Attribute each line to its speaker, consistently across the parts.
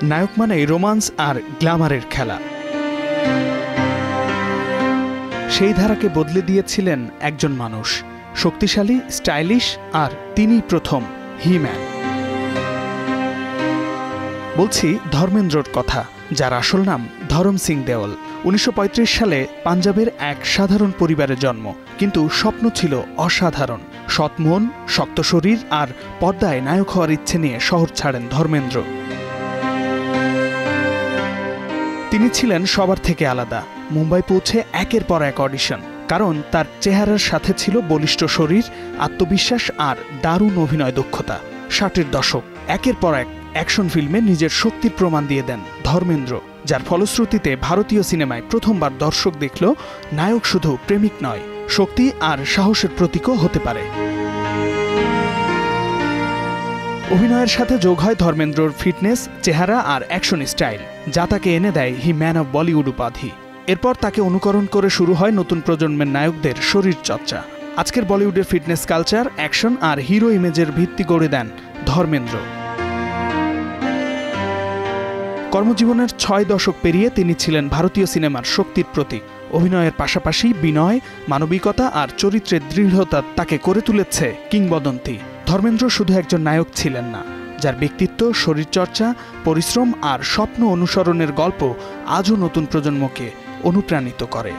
Speaker 1: নায়ক মানেই রোমান্স আর গ্ল্যামারের খেলা। সেই ধারাকে বদলে দিয়েছিলেন একজন মানুষ, শক্তিশালী, স্টাইলিশ, আর তিনিই প্রথম হি-ম্যান। বলছি ধর্মেন্দ্রর কথা, যার আসল নাম ধরম সিং দেওল। 1935 সালে পাঞ্জাবের এক সাধারণ পরিবারে জন্ম, কিন্তু স্বপ্ন ছিল অসাধারণ। সৎ মন, শক্ত শরীর আর পর্দায় নায়ক হওয়ার ইচ্ছে নিয়ে শহর ছাড়েন ধর্মেন্দ্র। তিনি ছিলেন সবার থেকে আলাদা। মুম্বাই পৌঁছে একের পর এক অডিশন, কারণ তার চেহারার সাথে ছিল বলিষ্ঠ শরীর, আত্মবিশ্বাস আর দারুণ অভিনয় দক্ষতা। 60-এর দশক, একের পর এক অ্যাকশন ফিল্মে নিজের শক্তির প্রমাণ দিয়ে দেন ধর্মেন্দ্র, যার ফলশ্রুতিতে ভারতীয় সিনেমায় প্রথমবার দর্শক দেখল নায়ক শুধু প্রেমিক নয়, শক্তি আর সাহসের প্রতীকও হতে পারে। অভিনয়ের সাথে যোগ হয় ধর্মেন্দ্রর ফিটনেস, চেহারা আর অ্যাকশন স্টাইল, যা তাকে এনে দেয় হি ম্যান অব বলিউড উপাধি। এরপর তাকে অনুকরণ করে শুরু হয় নতুন প্রজন্মের নায়কদের শরীর চর্চা। আজকের বলিউডের ফিটনেস কালচার, অ্যাকশন আর হিরো ইমেজের ভিত্তি গড়ে দেন ধর্মেন্দ্র। কর্মজীবনের 6 দশক পেরিয়ে তিনি ছিলেন ভারতীয় সিনেমার শক্তির প্রতীক। অভিনয়ের পাশাপাশি বিনয়, মানবিকতা আর চরিত্রের দৃঢ়তা তাকে করে তুলেছে কিংবদন্তি। ধর্মেন্দ্র শুধু একজন নায়ক ছিলেন না, যার ব্যক্তিত্ব, শরীরচর্চা, পরিশ্রম আর স্বপ্ন অনুসরণের গল্প আজও নতুন প্রজন্মকে অনুপ্রাণিত করে।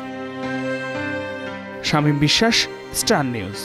Speaker 1: শামীম বিশ্বাস, স্টার নিউজ।